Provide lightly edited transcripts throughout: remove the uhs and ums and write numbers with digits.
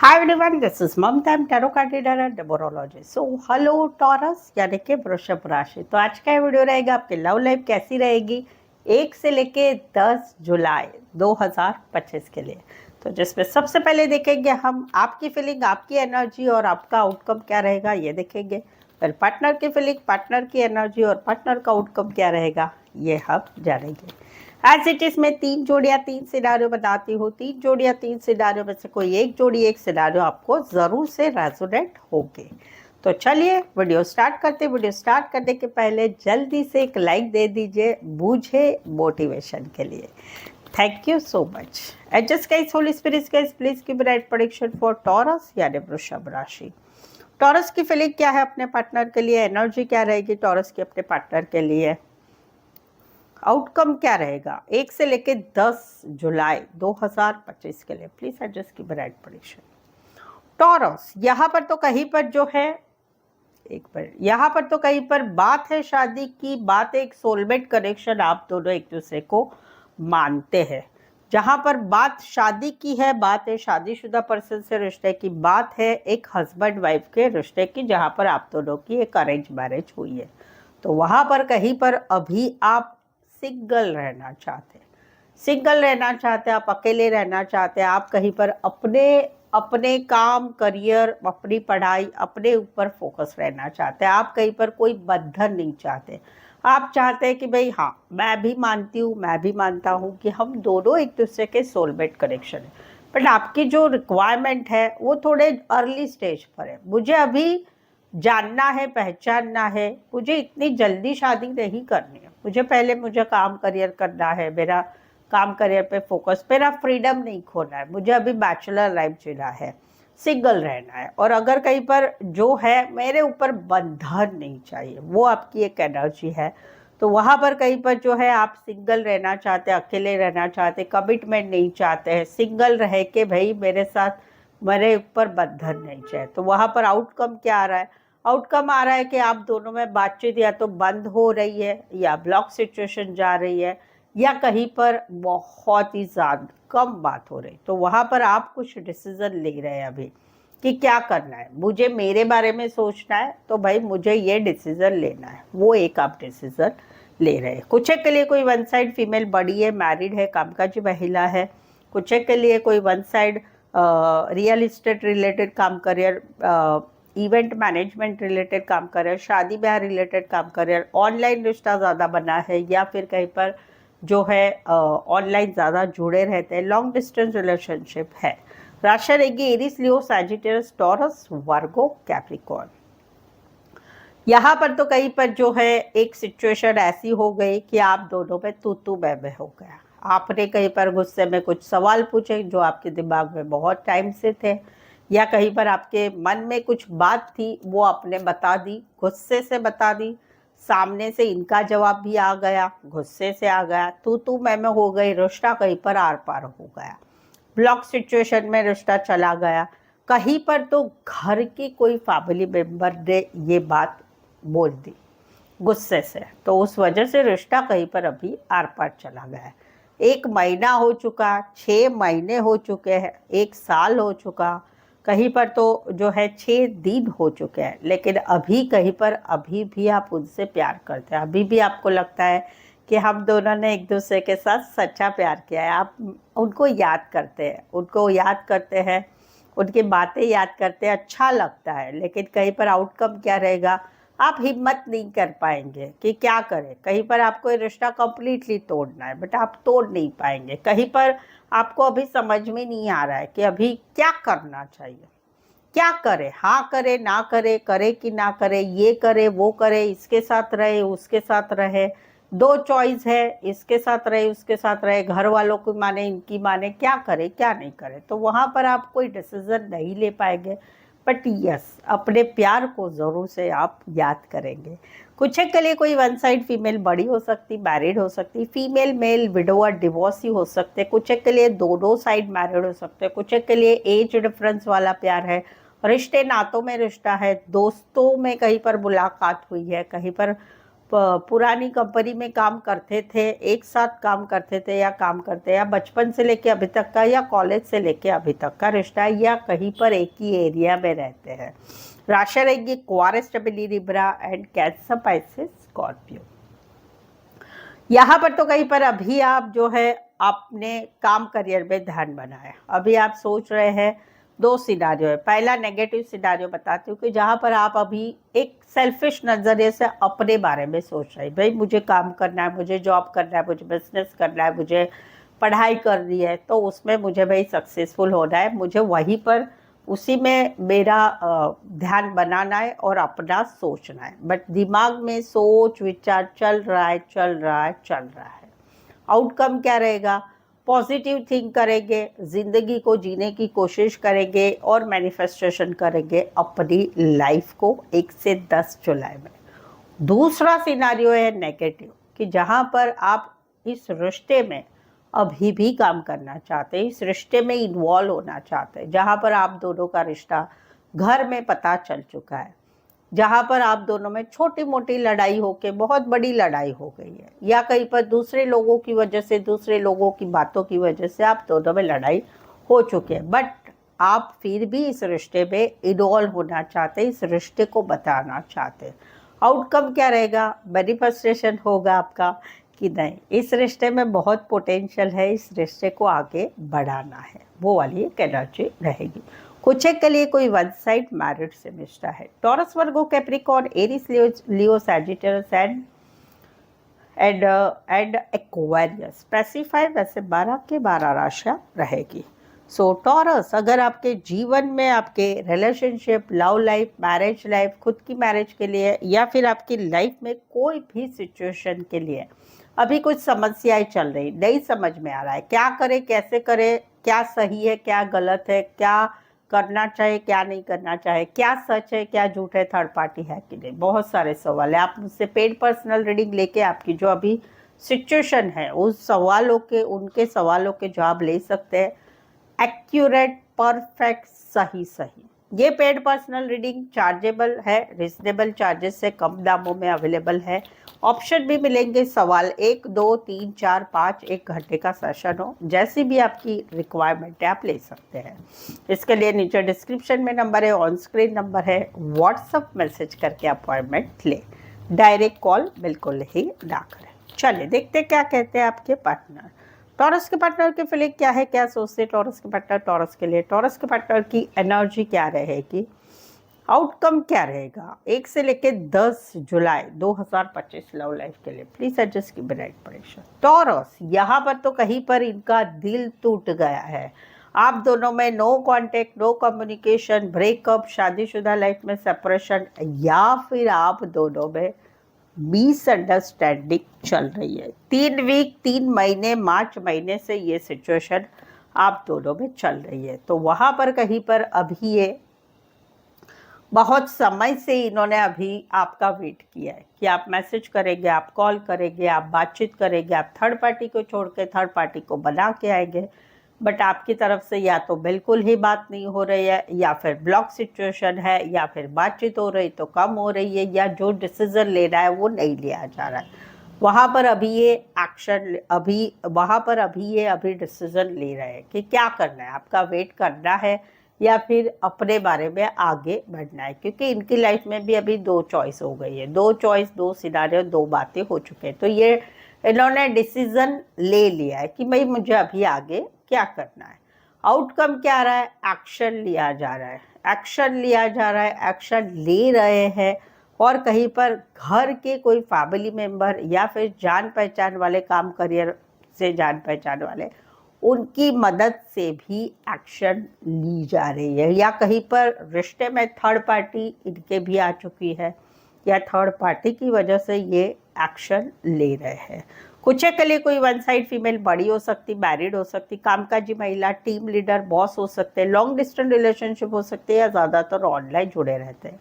Hi everyone, this is Mamta tarot card reader and numerologist. So hello Taurus यानी कि वृषभ राशि। तो आज का वीडियो रहेगा आपकी लव लाइफ कैसी रहेगी 1 से लेके 10 जुलाई 2025 के लिए। तो जिसमें सबसे पहले देखेंगे हम आपकी फीलिंग, आपकी एनर्जी और आपका आउटकम क्या रहेगा ये देखेंगे। फिर पार्टनर की फीलिंग, पार्टनर की एनर्जी और पार्टनर का आउटकम क्या रहेगा ये हम जानेंगे। एज इट इज मैं 3 जोड़ियाँ 3 सिनारियो बताती हूँ। 3 जोड़ियाँ 3 सिनारियो में से कोई एक जोड़ी एक सिनारियो आपको ज़रूर से रेजोनेट होगी। तो चलिए वीडियो स्टार्ट करते। वीडियो स्टार्ट करने के पहले जल्दी से एक लाइक दे दीजिए मुझे मोटिवेशन के लिए। Thank you so much. Adjust guys, holy spirits guys, please give right prediction for Taurus यानी वृषभ राशि। टॉरस की फीलिंग क्या है अपने पार्टनर के लिए, एनर्जी क्या रहेगी टॉरस की अपने पार्टनर के लिए, आउटकम क्या रहेगा 1 से लेके 10 जुलाई 2025 के लिए। प्लीज एडजस्ट की राइट प्रेडिक्शन। टॉरस यहाँ पर तो कहीं पर जो है एक पर यहाँ पर तो कहीं पर बात है शादी की, बात है एक सोलमेट कनेक्शन, आप दोनों एक दूसरे को मानते हैं। जहां पर बात शादी की है, बात है शादीशुदा पर्सन से रिश्ते की, बात है एक हस्बैंड वाइफ के रिश्ते की, जहां पर आप दोनों की एक अरेंज मैरिज हुई है। तो वहां पर कहीं पर अभी आप सिंगल रहना चाहते हैं, सिंगल रहना चाहते हैं, आप अकेले रहना चाहते हैं, आप कहीं पर अपने अपने काम, करियर, अपनी पढ़ाई, अपने ऊपर फोकस रहना चाहते हैं। आप कहीं पर कोई बंधन नहीं चाहते। आप चाहते हैं कि भाई हाँ, मैं भी मानती हूँ, मैं भी मानता हूँ कि हम दोनों एक दूसरे के सोलमेट कनेक्शन है। बट आपकी जो रिक्वायरमेंट है वो थोड़े अर्ली स्टेज पर है। मुझे अभी जानना है, पहचानना है, मुझे इतनी जल्दी शादी नहीं करनी है। मुझे पहले मुझे काम करियर करना है, मेरा काम करियर पे फोकस, मेरा फ्रीडम नहीं खोना है, मुझे अभी बैचलर लाइफ जीना है, सिंगल रहना है। और अगर कहीं पर जो है मेरे ऊपर बंधन नहीं चाहिए, वो आपकी एक एनर्जी है। तो वहाँ पर कहीं पर जो है आप सिंगल रहना चाहते, अकेले रहना चाहते, कमिटमेंट नहीं चाहते हैं, सिंगल रह के भाई मेरे साथ मेरे ऊपर बंधन नहीं चाहिए। तो वहाँ पर आउटकम क्या आ रहा है? आउटकम आ रहा है कि आप दोनों में बातचीत या तो बंद हो रही है, या ब्लॉक सिचुएशन जा रही है, या कहीं पर बहुत ही ज़्यादा कम बात हो रही। तो वहाँ पर आप कुछ डिसीजन ले रहे हैं अभी कि क्या करना है। मुझे मेरे बारे में सोचना है, तो भाई मुझे ये डिसीजन लेना है, वो एक आप डिसीजन ले रहे हैं। कुछ के लिए कोई वन साइड फीमेल बड़ी है, मैरिड है, कामकाजी महिला है। कुछ के लिए कोई one side real estate related काम, करियर, इवेंट मैनेजमेंट रिलेटेड काम कर रहे हैं, शादी ब्याह रिलेटेड काम कर रहे हैं, ऑनलाइन रिश्ता ज़्यादा बना है, या फिर कहीं पर जो है ऑनलाइन ज़्यादा जुड़े रहते हैं, लॉन्ग डिस्टेंस रिलेशनशिप है। राशि रहेगी Aries, Leo, Sagittarius, taurus, Virgo, Capricorn. यहाँ पर तो कहीं पर जो है एक सिचुएशन ऐसी हो गई कि आप दोनों पे तू मैं हो गया। आपने कहीं पर गुस्से में कुछ सवाल पूछे जो आपके दिमाग में बहुत टाइम से थे, या कहीं पर आपके मन में कुछ बात थी वो आपने बता दी, गुस्से से बता दी, सामने से इनका जवाब भी आ गया, गुस्से से आ गया, तू मैं हो गई, रिश्ता कहीं पर आर पार हो गया, ब्लॉक सिचुएशन में रिश्ता चला गया। कहीं पर तो घर की कोई फैमिली मेंबर ने ये बात बोल दी गुस्से से, तो उस वजह से रिश्ता कहीं पर अभी आर पार चला गया है। 1 महीना हो चुका, 6 महीने हो चुके हैं, 1 साल हो चुका, कहीं पर तो जो है 6 दिन हो चुके हैं, लेकिन अभी कहीं पर अभी भी आप उनसे प्यार करते हैं। अभी भी आपको लगता है कि हम दोनों ने एक दूसरे के साथ सच्चा प्यार किया है। आप उनको याद करते हैं, उनको याद करते हैं, उनकी बातें याद करते हैं, अच्छा लगता है। लेकिन कहीं पर आउटकम क्या रहेगा, आप हिम्मत नहीं कर पाएंगे कि क्या करें। कहीं पर आपको ये रिश्ता कंप्लीटली तोड़ना है, बट आप तोड़ नहीं पाएंगे। कहीं पर आपको अभी समझ में नहीं आ रहा है कि अभी क्या करना चाहिए, क्या करे, हाँ करे ना करे, करे कि ना करे, ये करे वो करे, इसके साथ रहे उसके साथ रहे, 2 चॉइस है, इसके साथ रहे उसके साथ रहे, घर वालों की माने इनकी माने, क्या करे क्या नहीं करे। तो वहाँ पर आप कोई डिसीजन नहीं ले पाएंगे। बट यस, अपने प्यार को ज़रूर से आप याद करेंगे। कुछ के लिए कोई वन साइड फीमेल बड़ी हो सकती, मैरिड हो सकती, फीमेल मेल विडोअर डिवोर्सी हो सकते, कुछ के लिए दोनों साइड मैरिड हो सकते, कुछ के लिए एज डिफरेंस वाला प्यार है, रिश्ते नातों में रिश्ता है, दोस्तों में कहीं पर मुलाकात हुई है, कहीं पर पुरानी कंपनी में काम करते थे, एक साथ काम करते थे या काम करते हैं, या बचपन से लेके अभी तक का या कॉलेज से लेके अभी तक का रिश्ता है, या कहीं पर एक ही एरिया में रहते हैं। राशि रहेगी क्वारिस, स्टेबिली, Libra and Cancer, Pisces, Scorpio. यहाँ पर तो कहीं पर अभी आप जो है अपने काम करियर में ध्यान बनाए। अभी आप सोच रहे हैं, दो सिनारियो है। पहला नेगेटिव सिनारियो बताती हूँ कि जहाँ पर आप अभी एक सेल्फिश नज़रिए से अपने बारे में सोच रहे हैं, भाई मुझे काम करना है, मुझे जॉब करना है, मुझे बिजनेस करना है, मुझे पढ़ाई करनी है, तो उसमें मुझे भाई सक्सेसफुल होना है, मुझे वहीं पर उसी में मेरा ध्यान बनाना है और अपना सोचना है। बट दिमाग में सोच विचार चल रहा है, चल रहा है, चल रहा है। आउटकम क्या रहेगा? पॉजिटिव थिंक करेंगे, ज़िंदगी को जीने की कोशिश करेंगे और मैनिफेस्टेशन करेंगे अपनी लाइफ को 1 से 10 जुलाई में। दूसरा सिनारियो है नेगेटिव, कि जहाँ पर आप इस रिश्ते में अभी भी काम करना चाहते हैं, इस रिश्ते में इन्वॉल्व होना चाहते हैं, जहाँ पर आप दोनों का रिश्ता घर में पता चल चुका है, जहाँ पर आप दोनों में छोटी मोटी लड़ाई होके बहुत बड़ी लड़ाई हो गई है, या कहीं पर दूसरे लोगों की वजह से, दूसरे लोगों की बातों की वजह से आप दोनों में लड़ाई हो चुकी है, बट आप फिर भी इस रिश्ते में इन्वॉल्व होना चाहते हैं, इस रिश्ते को बताना चाहते हैं। आउटकम क्या रहेगा? मैनिफेस्टेशन होगा आपका कि नहीं, इस रिश्ते में बहुत पोटेंशियल है, इस रिश्ते को आगे बढ़ाना है, वो वाली एक एनर्जी रहेगी। कुछ एक के लिए कोई वन साइड मैरिड से रिश्ता है। Taurus, Virgo, Capricorn, Aries, Leo, Sagittarius and Aquarius. Specify वैसे 12 के 12 राशियाँ रहेगी। सो टॉरस, अगर आपके जीवन में आपके relationship, love life, marriage life, खुद की मैरिज के लिए या फिर आपकी लाइफ में कोई भी सिचुएशन के लिए अभी कुछ समस्याएं चल रही, नहीं समझ में आ रहा है क्या करे, कैसे करे, क्या सही है, क्या गलत है, क्या करना चाहिए, क्या नहीं करना चाहिए, क्या सच है, क्या झूठ है, थर्ड पार्टी है कि नहीं, बहुत सारे सवाल है। आप मुझसे पेड पर्सनल रीडिंग लेके आपकी जो अभी सिचुएशन है उस सवालों के, उनके सवालों के जवाब ले सकते हैं, एक्यूरेट, परफेक्ट, सही सही। ये पेड पर्सनल रीडिंग चार्जेबल है, रिजनेबल चार्जेस से कम दामों में अवेलेबल है। ऑप्शन भी मिलेंगे, सवाल 1, 2, 3, 4, 5, 1 घंटे का सेशन हो, जैसी भी आपकी रिक्वायरमेंट है आप ले सकते हैं। इसके लिए नीचे डिस्क्रिप्शन में नंबर है, ऑन स्क्रीन नंबर है, व्हाट्सअप मैसेज करके अपॉइंटमेंट ले, डायरेक्ट कॉल बिल्कुल ही ना करें। चलिए देखते क्या कहते हैं आपके पार्टनर। टॉरस के पार्टनर की फीलिंग क्या है, क्या सोचते टॉरस के पार्टनर टॉरस के लिए, टॉरस के पार्टनर की एनर्जी क्या रहेगी, आउटकम क्या रहेगा 1 से लेके 10 जुलाई 2025 लव लाइफ के लिए। प्लीज एडजस्ट की ब्राइट प्रेशर। टॉरस, यहाँ पर तो कहीं पर इनका दिल टूट गया है, आप दोनों में no contact, no communication, breakup, शादीशुदा लाइफ में सेपरेशन, या फिर आप दोनों में मिसअंडरस्टैंडिंग चल रही है। 3 वीक, 3 महीने, मार्च महीने से ये सिचुएशन आप दोनों में चल रही है। तो वहाँ पर कहीं पर अभी ये बहुत समय से इन्होंने अभी आपका वेट किया है कि आप मैसेज करेंगे, आप कॉल करेंगे, आप बातचीत करेंगे, आप थर्ड पार्टी को छोड़ के थर्ड पार्टी को बना के आएंगे, बट आपकी तरफ से या तो बिल्कुल ही बात नहीं हो रही है, या फिर ब्लॉक सिचुएशन है, या फिर बातचीत हो रही तो कम हो रही है, या जो डिसीजन लेना है वो नहीं लिया जा रहा है। वहाँ पर अभी ये एक्शन, अभी डिसीजन ले रहे हैं कि क्या करना है, आपका वेट करना है या फिर अपने बारे में आगे बढ़ना है, क्योंकि इनकी लाइफ में भी अभी 2 चॉइस हो गई है, 2 चॉइस, 2 सिनारियो, 2 बातें हो चुके हैं। तो ये इन्होंने डिसीजन ले लिया है कि भाई मुझे अभी आगे क्या करना है। आउटकम क्या आ रहा है? एक्शन लिया जा रहा है, एक्शन लिया जा रहा है, एक्शन ले रहे हैं, और कहीं पर घर के कोई फैमिली मेंबर या फिर जान पहचान वाले, काम करियर से जान पहचान वाले, उनकी मदद से भी एक्शन ली जा रही है, या कहीं पर रिश्ते में थर्ड पार्टी इनके भी आ चुकी है, या थर्ड पार्टी की वजह से ये एक्शन ले रहे हैं। कुछ के लिए कोई वन साइड फीमेल बड़ी हो सकती, मैरिड हो सकती, कामकाजी महिला, टीम लीडर, बॉस हो सकते हैं, लॉन्ग डिस्टेंस रिलेशनशिप हो सकते हैं, या ज़्यादातर ऑनलाइन जुड़े रहते हैं।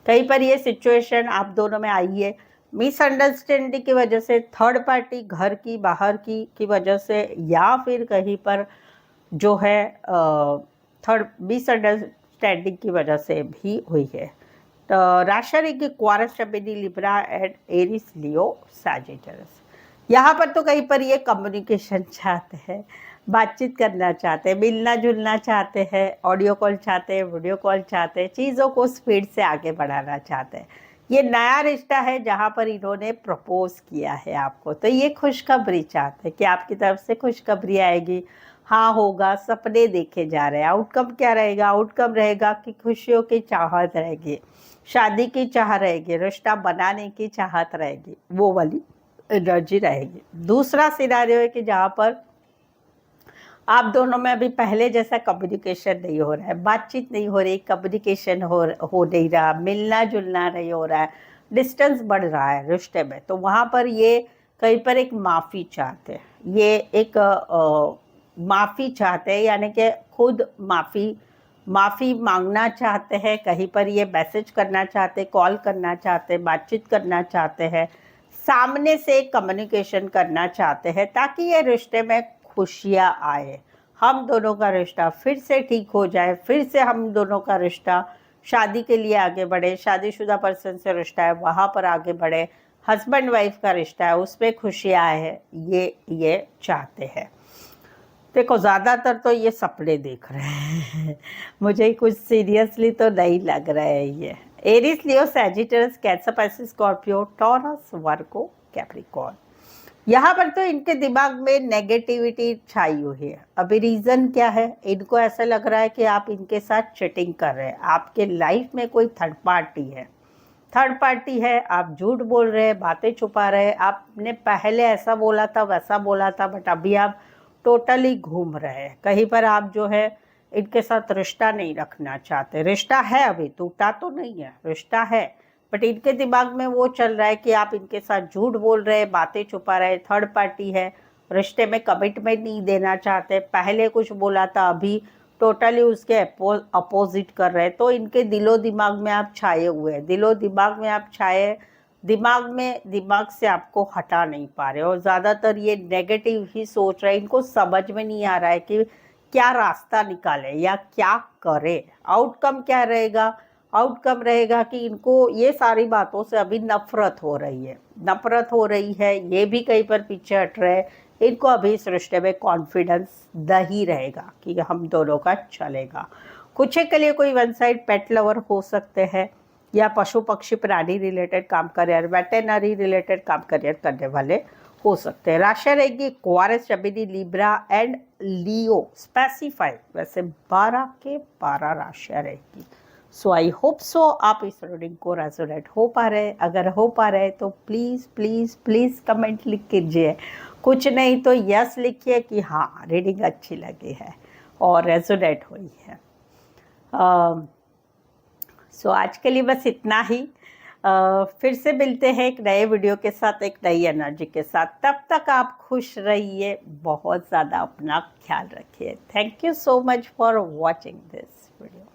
कहीं पर ये सिचुएशन आप दोनों में आई है मिसअंडरस्टैंडिंग की वजह से, थर्ड पार्टी घर की, बाहर की वजह से, या फिर कहीं पर जो है थर्ड मिसअंडरस्टैंडिंग की वजह से भी हुई है। राशि रहेगी Aquarius, Gemini, Libra and Aries, Leo, Sagittarius. यहाँ पर तो कहीं पर ये कम्युनिकेशन चाहते हैं, बातचीत करना चाहते हैं, मिलना जुलना चाहते हैं, ऑडियो कॉल चाहते हैं, वीडियो कॉल चाहते हैं, चीज़ों को स्पीड से आगे बढ़ाना चाहते हैं। ये नया रिश्ता है जहाँ पर इन्होंने प्रपोज किया है आपको, तो ये खुशखबरी चाहते हैं कि आपकी तरफ से खुशखबरी आएगी, हाँ होगा, सपने देखे जा रहे हैं। आउटकम क्या रहेगा? आउटकम रहेगा कि खुशियों की चाहत रहेगी, शादी की चाह रहेगी, रिश्ता बनाने की चाहत रहेगी, वो वाली एनर्जी रहेगी। दूसरा सिनारियो है कि जहाँ पर आप दोनों में अभी पहले जैसा कम्युनिकेशन नहीं हो रहा है, बातचीत नहीं हो रही, कम्युनिकेशन हो नहीं रहा, मिलना जुलना नहीं हो रहा है, डिस्टेंस बढ़ रहा है रिश्ते में, तो वहाँ पर ये कहीं पर एक माफ़ी चाहते हैं, ये एक माफ़ी चाहते हैं, यानी कि खुद माफ़ी मांगना चाहते हैं, कहीं पर ये मैसेज करना चाहते, कॉल करना चाहते, बातचीत करना चाहते हैं, सामने से कम्युनिकेशन करना चाहते हैं, ताकि ये रिश्ते में खुशियाँ आए, हम दोनों का रिश्ता फिर से ठीक हो जाए, फिर से हम दोनों का रिश्ता शादी के लिए आगे बढ़े, शादीशुदा पर्सन से रिश्ता है वहाँ पर आगे बढ़े, हस्बैंड वाइफ का रिश्ता है उसमें खुशियाँ आए, ये चाहते हैं। देखो ज़्यादातर तो ये सपने देख रहे हैं मुझे कुछ सीरियसली तो नहीं लग रहा है ये। Aries, Leo, Sagittarius, Cancer, Pisces, Scorpio, Taurus, Virgo, Capricorn. यहाँ पर तो इनके दिमाग में नेगेटिविटी छाई हुई है। अभी रीज़न क्या है? इनको ऐसा लग रहा है कि आप इनके साथ चीटिंग कर रहे हैं, आपके लाइफ में कोई थर्ड पार्टी है, आप झूठ बोल रहे हैं, बातें छुपा रहे हैं, आपने पहले ऐसा बोला था वैसा बोला था, बट अभी आप टोटली घूम रहे हैं। कहीं पर आप जो है इनके साथ रिश्ता नहीं रखना चाहते, रिश्ता है, अभी टूटा तो नहीं है, रिश्ता है, बट इनके दिमाग में वो चल रहा है कि आप इनके साथ झूठ बोल रहे हैं, बातें छुपा रहे हैं, थर्ड पार्टी है, रिश्ते में कमिटमेंट नहीं देना चाहते, पहले कुछ बोला था अभी टोटली उसके अपोजिट कर रहे हैं। तो इनके दिलो दिमाग में आप छाए हुए हैं, दिलो दिमाग में आप छाए, दिमाग से आपको हटा नहीं पा रहे, और ज़्यादातर ये नेगेटिव ही सोच रहे हैं। इनको समझ में नहीं आ रहा है कि क्या रास्ता निकाले या क्या करे। आउटकम क्या रहेगा? आउटकम रहेगा कि इनको ये सारी बातों से अभी नफरत हो रही है, ये भी कहीं पर पीछे हट रहे हैं। इनको अभी इस रिश्ते में कॉन्फिडेंस नहीं रहेगा कि हम दोनों का चलेगा। कुछ के लिए कोई वन साइड पेट लवर हो सकते हैं, या पशु पक्षी प्राणी रिलेटेड काम करियर, वेटेनरी रिलेटेड काम करियर करने वाले हो सकते हैं। राशि रहेगी Aquarius, Gemini, Libra and Leo, specify वैसे 12 के 12 राशियाँ रहेगी। सो आई होप सो आप इस रीडिंग को रेजोनेट हो पा रहे हैं। अगर हो पा रहे हैं तो प्लीज़ प्लीज़ प्लीज़ कमेंट लिख कीजिए, कुछ नहीं तो यस लिखिए कि हाँ रीडिंग अच्छी लगी है और रेजोनेट हुई है। सो आज के लिए बस इतना ही। फिर से मिलते हैं एक नए वीडियो के साथ, एक नई एनर्जी के साथ। तब तक आप खुश रहिए, बहुत ज़्यादा अपना ख्याल रखिए। Thank you so much for watching this video.